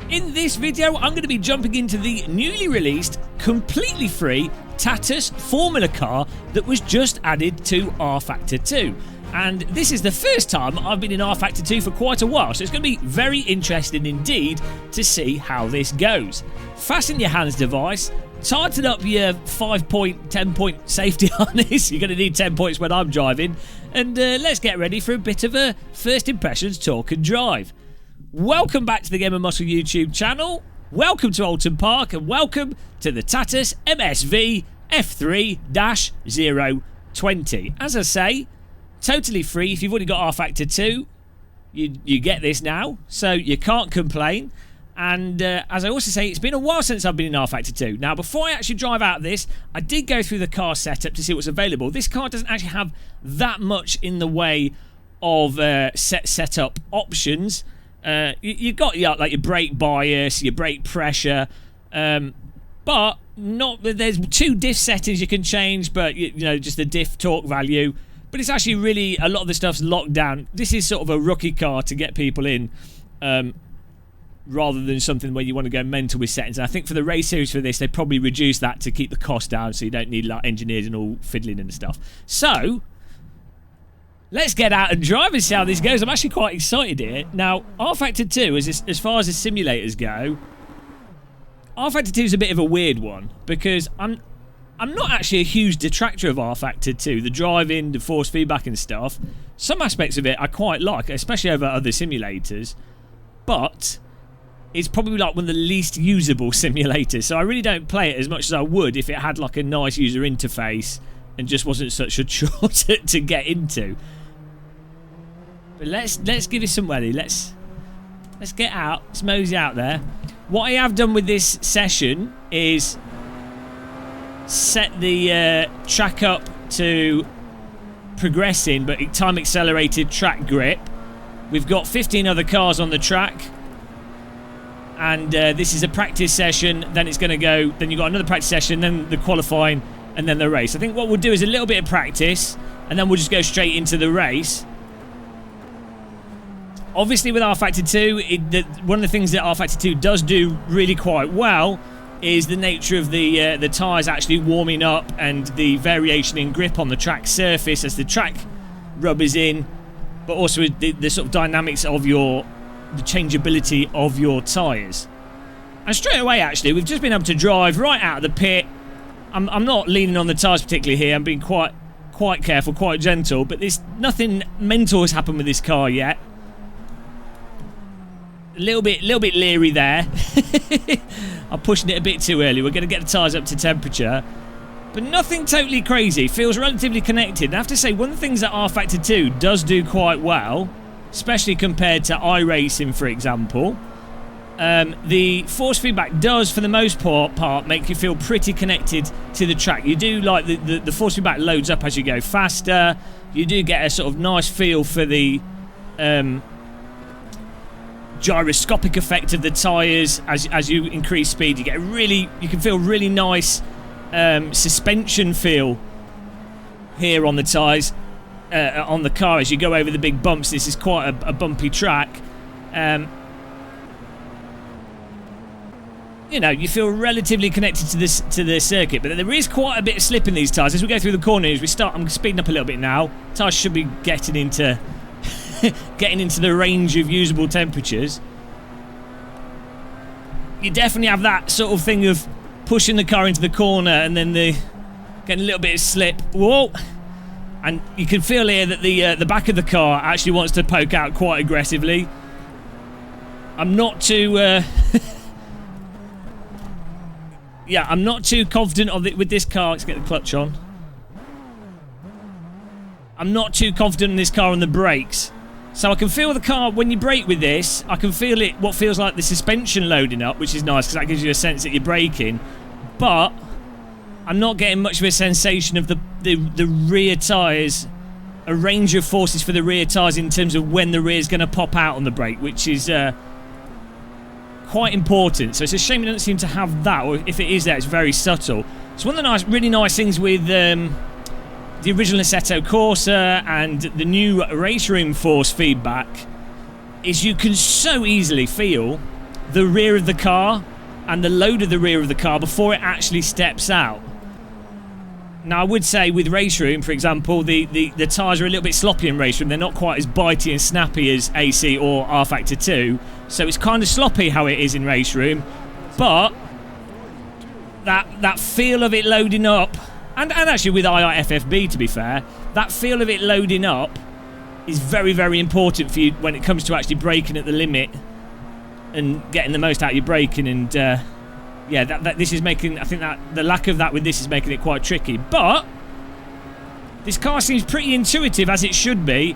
In this video, I'm going to be jumping into the newly released, completely free Tatuus Formula car that was just added to Rfactor 2. And this is the first time I've been in Rfactor 2 for quite a while, so it's going to be very interesting indeed to see how this goes. Fasten your hands device, tighten up your 5-point, 10-point safety harness. You're going to need 10 points when I'm driving. And let's get ready for a bit of a first impressions talk and drive. Welcome back to the Game & Muscle YouTube channel. Welcome to Alton Park and welcome to the Tatuus MSV F3-020. As I say, totally free. If you've already got Rfactor 2, you get this now, so you can't complain. And as I also say, it's been a while since I've been in Rfactor 2. Now, before I actually drive out this, I did go through the car setup to see what's available. This car doesn't actually have that much in the way of setup options. You got like your brake bias, your brake pressure, but not. There's 2 diff settings you can change, but you know, just the diff torque value. But it's actually really, a lot of the stuff's locked down. This is sort of a rookie car to get people in, rather than something where you want to go mental with settings. And I think for the race series for this, they probably reduce that to keep the cost down, so you don't need like engineers and all fiddling and stuff. So let's get out and drive and see how this goes. I'm actually quite excited here. Now, Rfactor 2, as far as the simulators go, Rfactor 2 is a bit of a weird one, because I'm not actually a huge detractor of Rfactor 2. The driving, the force feedback and stuff. Some aspects of it I quite like, especially over other simulators. But it's probably like one of the least usable simulators. So I really don't play it as much as I would if it had like a nice user interface and just wasn't such a chore to get into. But let's give it some welly. Let's get out. Let's mosey out there. What I have done with this session is set the track up to progressing, but time accelerated track grip. We've got 15 other cars on the track, and this is a practice session. Then it's going to go. Then you've got another practice session, then the qualifying, and then the race. I think what we'll do is a little bit of practice, and then we'll just go straight into the race. Obviously, with Rfactor 2, one of the things that Rfactor 2 does do really quite well is the nature of the tyres actually warming up and the variation in grip on the track surface as the track rubbers in, but also the sort of dynamics of the changeability of your tyres. And straight away, actually, we've just been able to drive right out of the pit. I'm not leaning on the tyres particularly here. I'm being quite careful, quite gentle, but nothing mental has happened with this car yet. A little bit leery there. I'm pushing it a bit too early. We're going to get the tyres up to temperature, but nothing totally crazy. Feels relatively connected. And I have to say, one of the things that Rfactor 2 does do quite well, especially compared to iRacing, for example, the force feedback does, for the most part, make you feel pretty connected to the track. You do like the force feedback loads up as you go faster. You do get a sort of nice feel for the gyroscopic effect of the tyres as you increase speed. You can feel really nice suspension feel here on the tyres, on the car as you go over the big bumps. This is quite a bumpy track. You know, you feel relatively connected to the circuit, but there is quite a bit of slip in these tyres as we go through the corners. I'm speeding up a little bit now. Tyres should be getting into the range of usable temperatures. You definitely have that sort of thing of pushing the car into the corner and then getting a little bit of slip. Whoa! And you can feel here that the back of the car actually wants to poke out quite aggressively. I'm not too yeah, I'm not too confident with this car. Let's get the clutch on. I'm not too confident in this car on the brakes. So I can feel the car, when you brake with this, I can feel what feels like the suspension loading up, which is nice because that gives you a sense that you're braking. But I'm not getting much of a sensation of the rear tyres, a range of forces for the rear tyres in terms of when the rear is going to pop out on the brake, which is quite important. So it's a shame it doesn't seem to have that, or if it is there, it's very subtle. It's one of the really nice things with the original Assetto Corsa and the new race room force feedback is you can so easily feel the rear of the car and the load of the rear of the car before it actually steps out. Now, I would say with Race Room, for example, the tyres are a little bit sloppy in Race Room. They're not quite as bitey and snappy as AC or Rfactor 2. So it's kind of sloppy how it is in Race Room. But that feel of it loading up, and actually with IIFFB, to be fair, that feel of it loading up is very, very important for you when it comes to actually braking at the limit and getting the most out of your braking. And yeah, this is making, I think that the lack of that with this is making it quite tricky. But this car seems pretty intuitive, as it should be.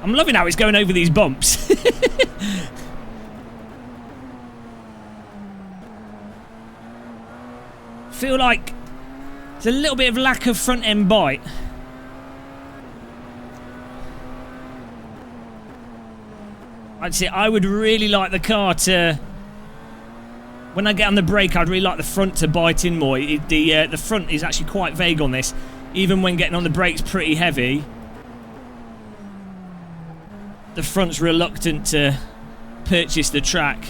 I'm loving how it's going over these bumps. Feel like there's a little bit of lack of front end bite. I'd say I would really like the car to, when I get on the brake, I'd really like the front to bite in more. The front is actually quite vague on this. Even when getting on the brakes pretty heavy, the front's reluctant to purchase the track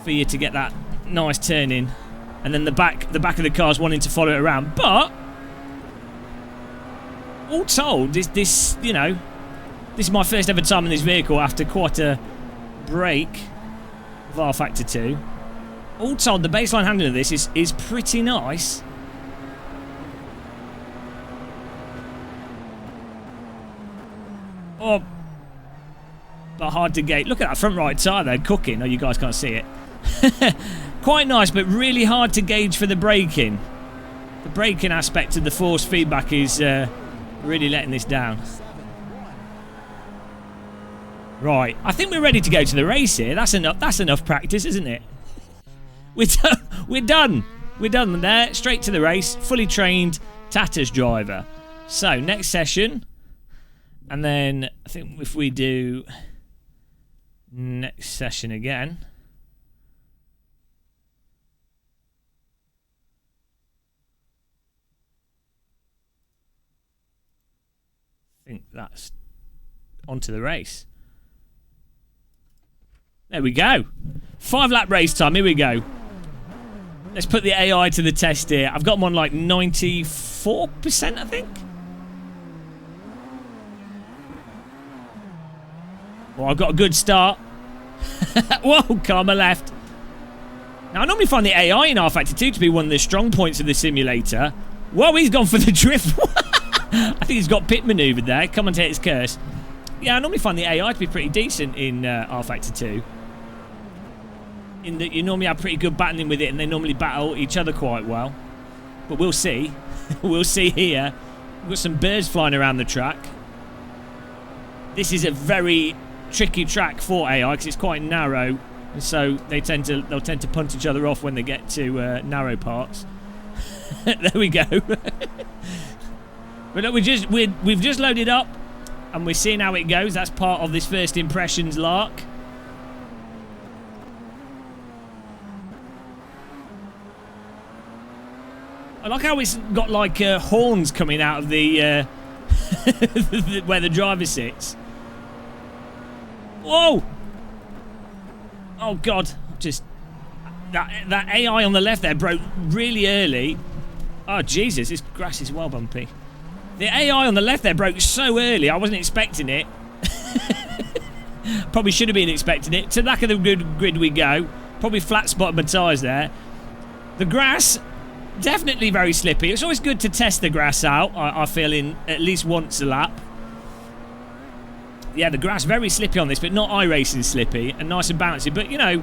for you to get that nice turn in. And then the back of the car's wanting to follow it around. But all told, this you know, this is my first ever time in this vehicle after quite a break of Rfactor 2. All told, the baseline handling of this is pretty nice. Oh, but hard to gauge. Look at that front right tyre there, cooking. Oh, you guys can't see it. Quite nice, but really hard to gauge for the braking. The braking aspect of the force feedback is really letting this down. Right, I think we're ready to go to the race here. That's enough practice, isn't it? We're done. We're done there. Straight to the race. Fully trained Tatuus driver. So, next session. And then, I think if we do next session again. I think that's onto the race. There we go. 5-lap race time. Here we go. Let's put the AI to the test here. I've got them on like 94%, I think. Well, I've got a good start. Whoa, karma left. Now, I normally find the AI in Rfactor 2 to be one of the strong points of the simulator. Whoa, he's gone for the drift. I think he's got pit manoeuvred there. Commentator's curse. Yeah, I normally find the AI to be pretty decent in Rfactor 2. In that you normally have pretty good battling with it, and they normally battle each other quite well. But we'll see. We'll see here. We've got some birds flying around the track. This is a very tricky track for AI because it's quite narrow, and so they'll tend to punch each other off when they get to narrow parts. There we go. But look, we've just loaded up, and we're seeing how it goes. That's part of this first impressions lark. I like how it's got like horns coming out of the where the driver sits. Whoa! Oh God! Just that AI on the left there broke really early. Oh Jesus! This grass is well bumpy. The AI on the left there broke so early. I wasn't expecting it. Probably should have been expecting it. To the back of the grid we go. Probably flat spotted my tyres there. The grass. Definitely very slippy. It's always good to test the grass out, I feel, in at least once a lap. Yeah, the grass very slippy on this, but not iRacing slippy and nice and bouncy. But, you know,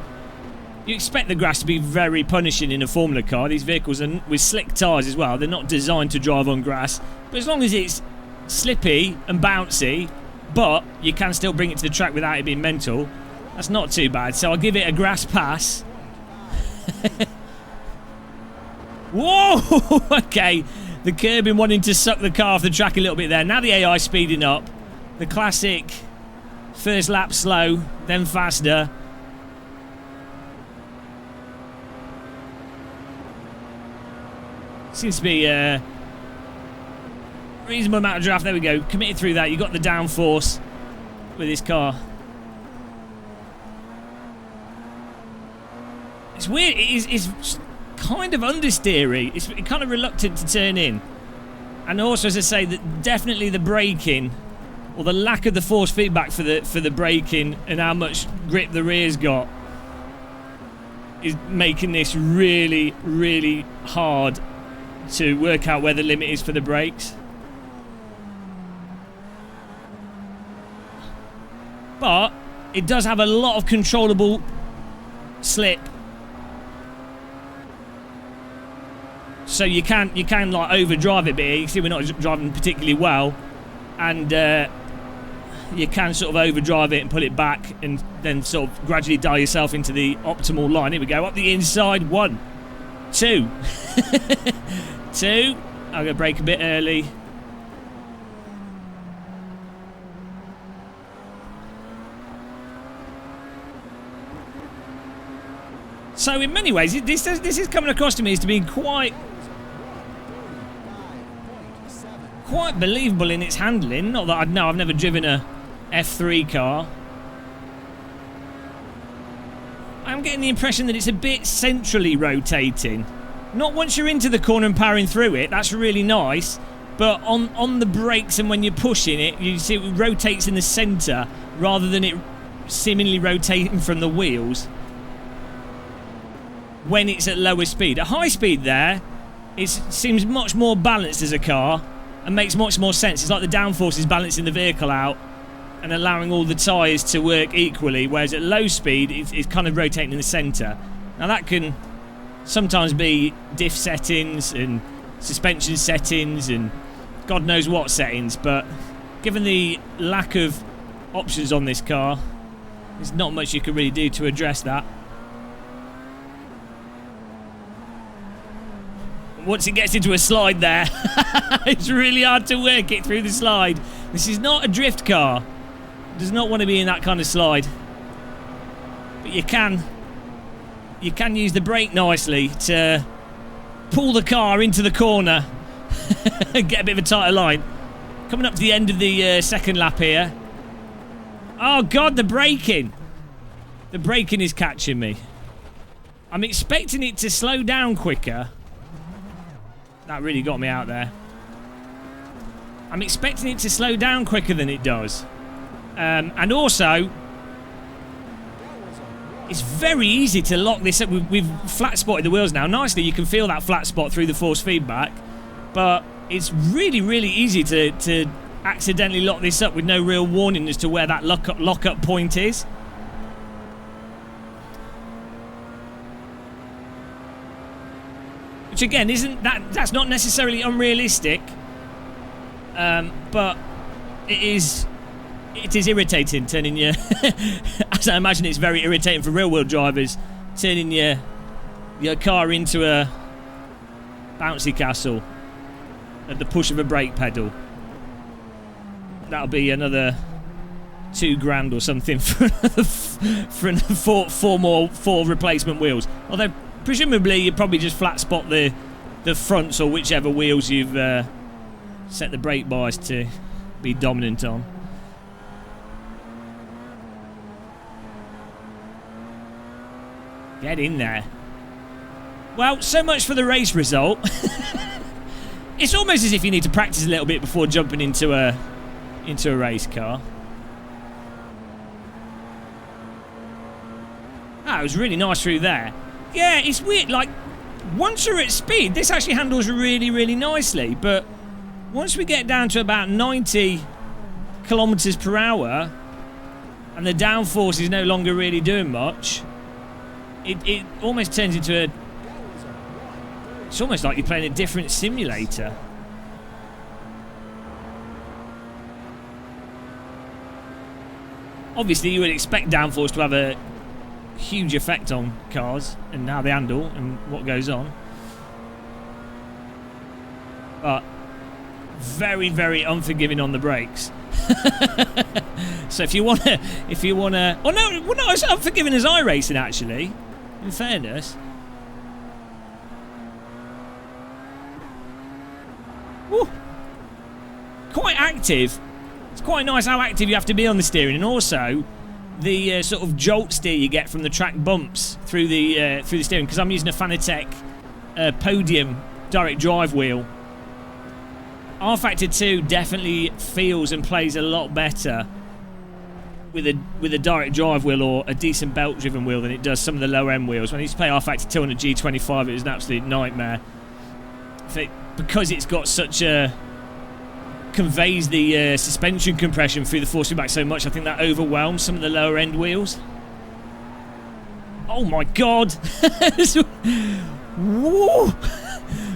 you expect the grass to be very punishing in a Formula car. These vehicles are with slick tyres as well. They're not designed to drive on grass. But as long as it's slippy and bouncy, but you can still bring it to the track without it being mental, that's not too bad. So I'll give it a grass pass. Whoa! Okay, the curbing wanting to suck the car off the track a little bit there. Now the AI speeding up. The classic first lap slow, then faster. Seems to be a reasonable amount of draft. There we go. Committed through that. You got the downforce with this car. It's weird. It's kind of understeery. It's kind of reluctant to turn in. And also, as I say, that definitely the braking, or the lack of the force feedback for the braking and how much grip the rear's got, is making this really, really hard to work out where the limit is for the brakes. But it does have a lot of controllable slip, so you can like overdrive it. But you see, we're not driving particularly well, and you can sort of overdrive it and pull it back, and then sort of gradually dial yourself into the optimal line. Here we go, up the inside. 1, 2, 2. I'm gonna brake a bit early. So in many ways, this is coming across to me as to being quite believable in its handling. Not that I know, I've never driven a F3 car. I'm getting the impression that it's a bit centrally rotating. Not once you're into the corner and powering through it, that's really nice. But on the brakes and when you're pushing it, you see it rotates in the centre rather than it seemingly rotating from the wheels when it's at lower speed. At high speed there, it seems much more balanced as a car and makes much more sense. It's like the downforce is balancing the vehicle out and allowing all the tyres to work equally, whereas at low speed it's kind of rotating in the centre. Now that can sometimes be diff settings and suspension settings and God knows what settings, but given the lack of options on this car, there's not much you can really do to address that. Once it gets into a slide there, it's really hard to work it through the slide. This is not a drift car. It does not want to be in that kind of slide. But you can use the brake nicely to pull the car into the corner and get a bit of a tighter line. Coming up to the end of the second lap here. Oh God, the braking. The braking is catching me. I'm expecting it to slow down quicker. That really got me out there. I'm expecting it to slow down quicker than it does. And also, it's very easy to lock this up. We've flat spotted the wheels now. Nicely, you can feel that flat spot through the force feedback. But it's really, really easy to accidentally lock this up with no real warning as to where that lock-up point is. Which again, that's not necessarily unrealistic, but it is irritating turning your as I imagine it's very irritating for real-world drivers, turning your car into a bouncy castle at the push of a brake pedal. That'll be another $2,000 or something for four replacement wheels. Although presumably you probably just flat spot the fronts or whichever wheels you've set the brake bias to be dominant on. Get in there. Well, so much for the race result. It's almost as if you need to practice a little bit before jumping into a race car. Ah, it was really nice through there. Yeah, it's weird, like, once you're at speed, this actually handles really, really nicely, but once we get down to about 90 kilometers per hour and the downforce is no longer really doing much, it almost turns into it's almost like you're playing a different simulator. Obviously, you would expect downforce to have a huge effect on cars and how they handle and what goes on, but very, very unforgiving on the brakes. So if you wanna, oh no, well, not as unforgiving as iRacing actually. In fairness, woo, quite active. It's quite nice how active you have to be on the steering, and also the sort of jolt steer you get from the track bumps through the steering, because I'm using a Fanatec Podium direct drive wheel. Rfactor 2 definitely feels and plays a lot better with a direct drive wheel or a decent belt driven wheel than it does some of the lower end wheels. When I used to play Rfactor 2 on a G25, it was an absolute nightmare. Because it's got such a... conveys the suspension compression through the force feedback so much, I think that overwhelms some of the lower end wheels. Oh my god! Whoa!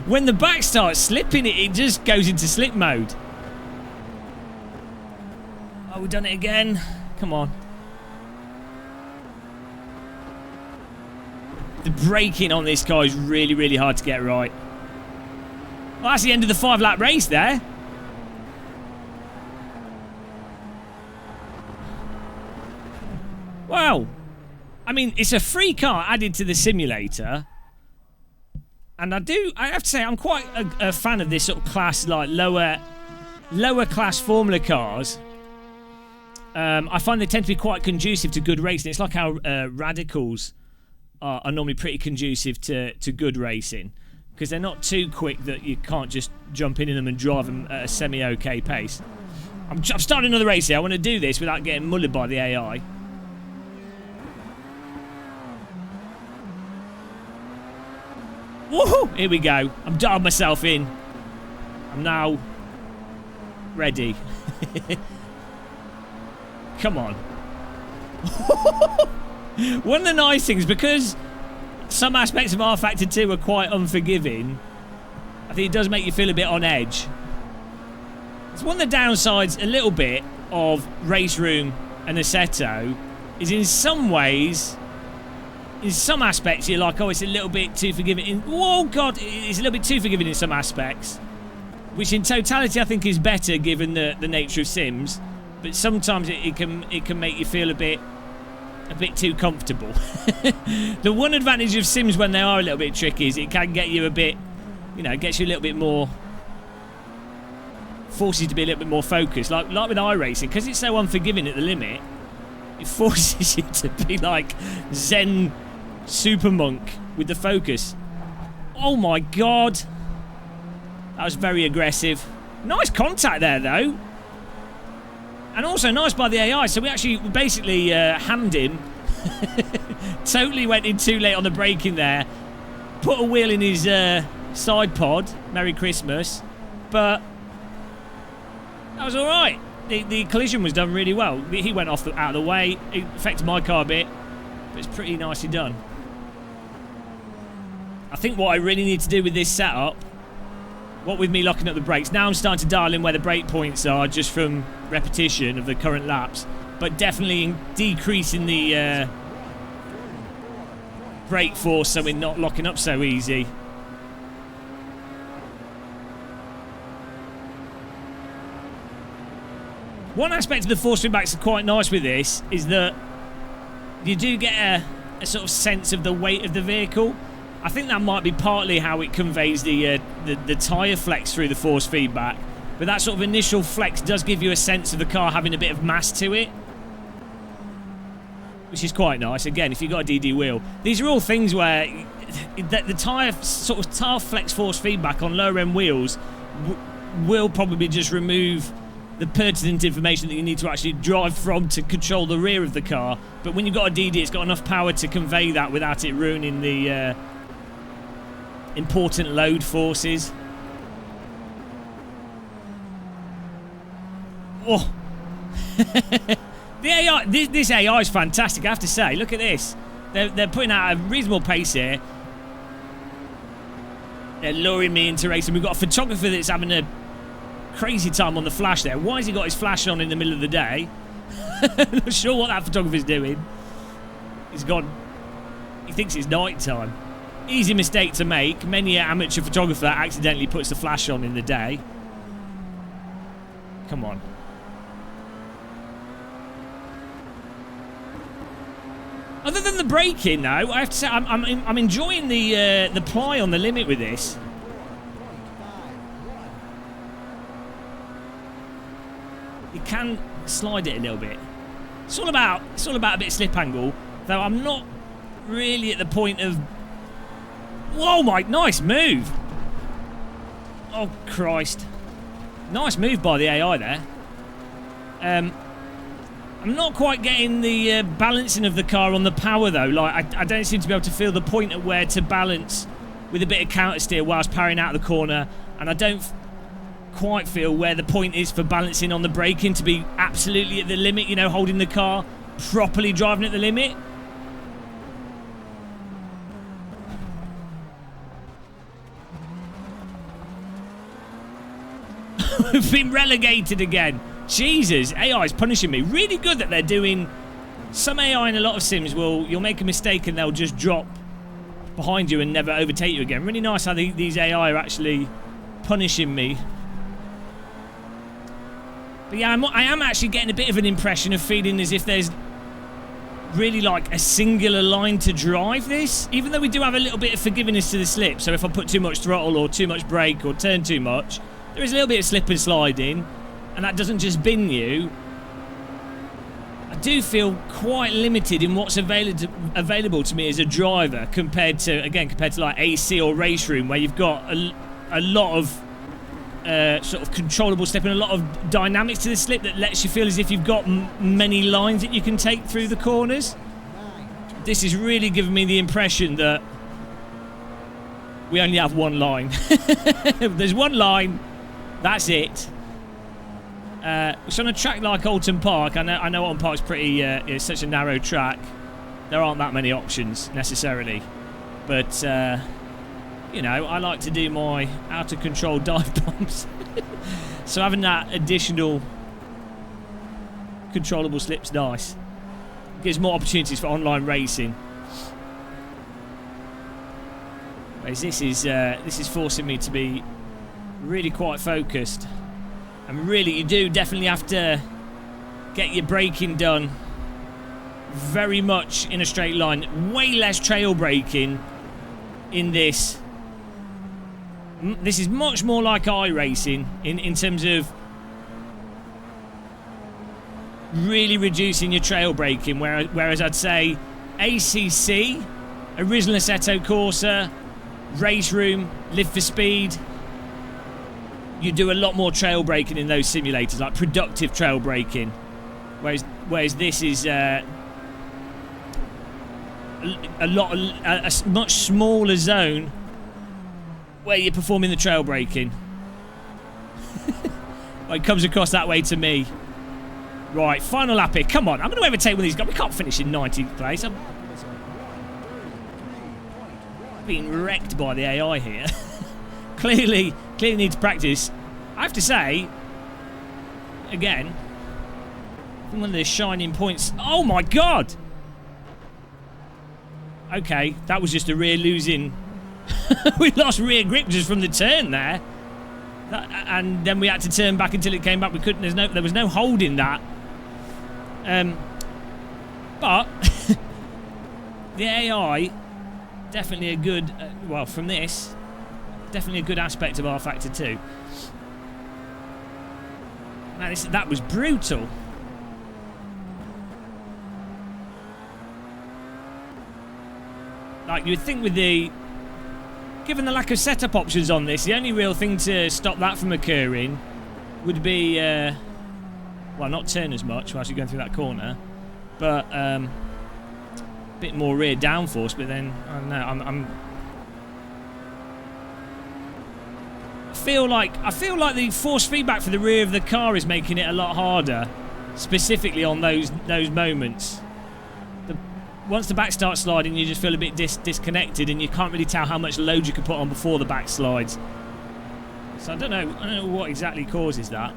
When the back starts slipping, it just goes into slip mode. Oh, we've done it again. Come on. The braking on this car is really, really hard to get right. Well, that's the end of the 5-lap race there. Wow. I mean, it's a free car added to the simulator. And I have to say, I'm quite a fan of this sort of class, like lower class Formula cars. I find they tend to be quite conducive to good racing. It's like how radicals are normally pretty conducive to good racing, because they're not too quick that you can't just jump in them and drive them at a semi-okay pace. I'm starting another race here. I want to do this without getting mullered by the AI. Woohoo! Here we go. I'm dialed myself in. I'm now ready. Come on. One of the nice things, because some aspects of Rfactor 2 are quite unforgiving, I think it does make you feel a bit on edge. It's one of the downsides a little bit of Race Room and Assetto is in some ways, in some aspects you're like, oh, it's a little bit too forgiving. Oh god, it's a little bit too forgiving in some aspects, which in totality I think is better given the nature of Sims. But sometimes it can make you feel a bit too comfortable. The one advantage of Sims when they are a little bit tricky is it can get you a bit, you know, it gets you a little bit more, forces you to be a little bit more focused. Like with iRacing, because it's so unforgiving at the limit, it forces you to be like Zen super monk with the focus. Oh my god, that was very aggressive. Nice contact there though. And also nice by the AI, so we actually basically hammed him. Totally went in too late on the braking there. Put a wheel in his side pod. Merry Christmas. But that was alright. The collision was done really well. He went off out of the way. It affected my car a bit, but it's pretty nicely done. I think what I really need to do with this setup, what with me locking up the brakes, now I'm starting to dial in where the brake points are just from repetition of the current laps, but definitely decreasing the brake force so we're not locking up so easy. One aspect of the force feedbacks that's quite nice with this is that you do get a sort of sense of the weight of the vehicle. I think that might be partly how it conveys the tyre flex through the force feedback. But that sort of initial flex does give you a sense of the car having a bit of mass to it, which is quite nice. Again, if you've got a DD wheel. These are all things where the tyre flex force feedback on lower end wheels will probably just remove the pertinent information that you need to actually drive from to control the rear of the car. But when you've got a DD, it's got enough power to convey that without it ruining the important load forces. Oh. The AI, this AI is fantastic, I have to say. Look at this. They're putting out a reasonable pace here. They're luring me into racing. We've got a photographer that's having a crazy time on the flash there. Why has he got his flash on in the middle of the day? I'm not sure what that photographer's doing. He thinks it's night time. Easy mistake to make. Many an amateur photographer accidentally puts the flash on in the day. Come on. Other than the braking, though, I have to say I'm enjoying the ply on the limit with this. You can slide it a little bit. It's all about a bit of slip angle, though I'm not really at the point of... Whoa, Mike, nice move. Oh, Christ. Nice move by the AI there. I'm not quite getting the balancing of the car on the power, though. Like, I don't seem to be able to feel the point at where to balance with a bit of counter steer whilst powering out of the corner, and I don't quite feel where the point is for balancing on the braking to be absolutely at the limit, you know, holding the car properly, driving at the limit. We've been relegated again. Jesus, AI is punishing me. Really good that they're doing... Some AI in a lot of sims you'll make a mistake and they'll just drop behind you and never overtake you again. Really nice how these AI are actually punishing me. But yeah, I am actually getting a bit of an impression of feeling as if there's really like a singular line to drive this, even though we do have a little bit of forgiveness to the slip. So if I put too much throttle or too much brake or turn too much, there is a little bit of slip and sliding, and that doesn't just bin you. I do feel quite limited in what's available to me as a driver compared to like AC or race room, where you've got a lot of sort of controllable slip and a lot of dynamics to the slip that lets you feel as if you've got many lines that you can take through the corners. This is really giving me the impression that we only have one line. There's one line, that's it. So on a track like Alton Park, I know Alton Park's pretty, it's such a narrow track. There aren't that many options necessarily, but you know, I like to do my out of control dive bombs. So having that additional controllable slip's nice. Gives more opportunities for online racing. Whereas this is forcing me to be really quite focused. And really, you do definitely have to get your braking done very much in a straight line. Way less trail braking in this. This is much more like iRacing in terms of really reducing your trail braking, whereas I'd say ACC, Original Assetto Corsa, Race Room, Live for Speed, you do a lot more trail braking in those simulators, like productive trail braking, whereas this is a much smaller zone where you're performing the trail braking. Well, it comes across that way to me. Right, final lap here. Come on, I'm going to overtake one of these guys. We can't finish in 19th place. I'm being wrecked by the AI here. Clearly need to practice. I have to say, again, one of the shining points. Oh my God! Okay, that was just a rear losing. We lost rear grip just from the turn there, and then we had to turn back until it came back. We couldn't. There was no holding that. But the AI definitely a good. Well, from this, definitely a good aspect of Rfactor 2. Man, that was brutal. Like, you would think with given the lack of setup options on this, the only real thing to stop that from occurring would be, well, not turn as much whilst you're going through that corner, but a bit more rear downforce. But then, I don't know, I feel like the force feedback for the rear of the car is making it a lot harder, specifically on those moments. Once the back starts sliding, you just feel a bit disconnected, and you can't really tell how much load you can put on before the back slides. So I don't know what exactly causes that,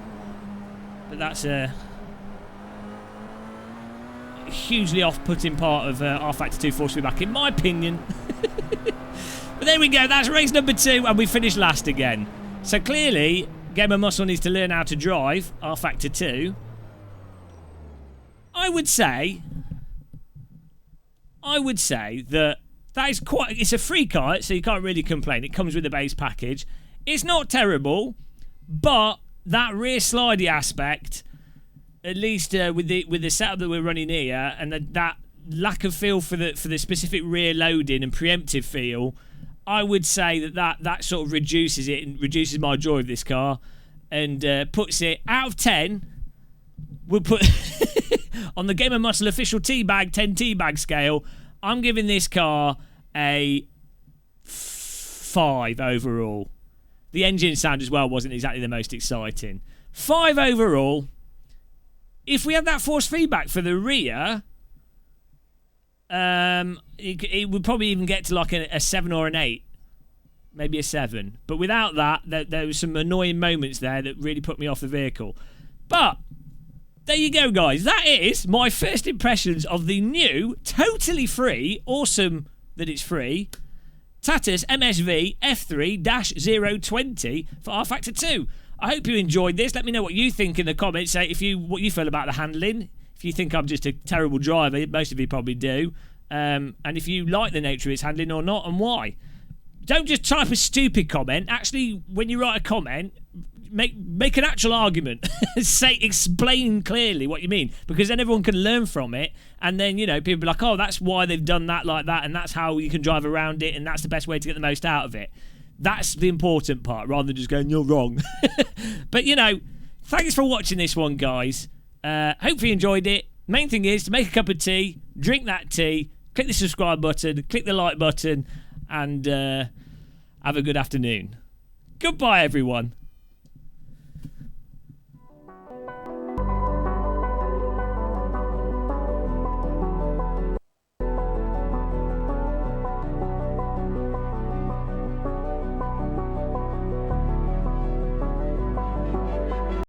but that's a hugely off-putting part of Rfactor 2 force feedback, in my opinion. But there we go. That's race number 2, and we finished last again. So clearly, Gamer Muscle needs to learn how to drive Rfactor 2. I would say that is quite. It's a free car, so you can't really complain. It comes with the base package. It's not terrible, but that rear slidey aspect at least with the setup that we're running here, and that lack of feel for the specific rear loading and preemptive feel, I would say that sort of reduces it and reduces my joy of this car, and puts it out of 10. We'll put on the Game of Muscle official Teabag 10 Teabag scale. I'm giving this car a 5 overall. The engine sound as well wasn't exactly the most exciting. 5 overall. If we had that force feedback for the rear, it would probably even get to like a 7 or an 8. Maybe a 7. But without that, there was some annoying moments there that really put me off the vehicle. But there you go, guys. That is my first impressions of the new, totally free, awesome that it's free, Tatuus MSV F3-020 for Rfactor 2. I hope you enjoyed this. Let me know what you think in the comments. Say what you feel about the handling. If you think I'm just a terrible driver, most of you probably do. And if you like the nature of its handling or not, and why. Don't just type a stupid comment. Actually, when you write a comment, make an actual argument. Explain clearly what you mean, because then everyone can learn from it, and then, you know, people be like, oh, that's why they've done that like that, and that's how you can drive around it, and that's the best way to get the most out of it. That's the important part, rather than just going, you're wrong. But, you know, thanks for watching this one, guys. Hopefully you enjoyed it. Main thing is to make a cup of tea, drink that tea, click the subscribe button, click the like button, and have a good afternoon. Goodbye, everyone.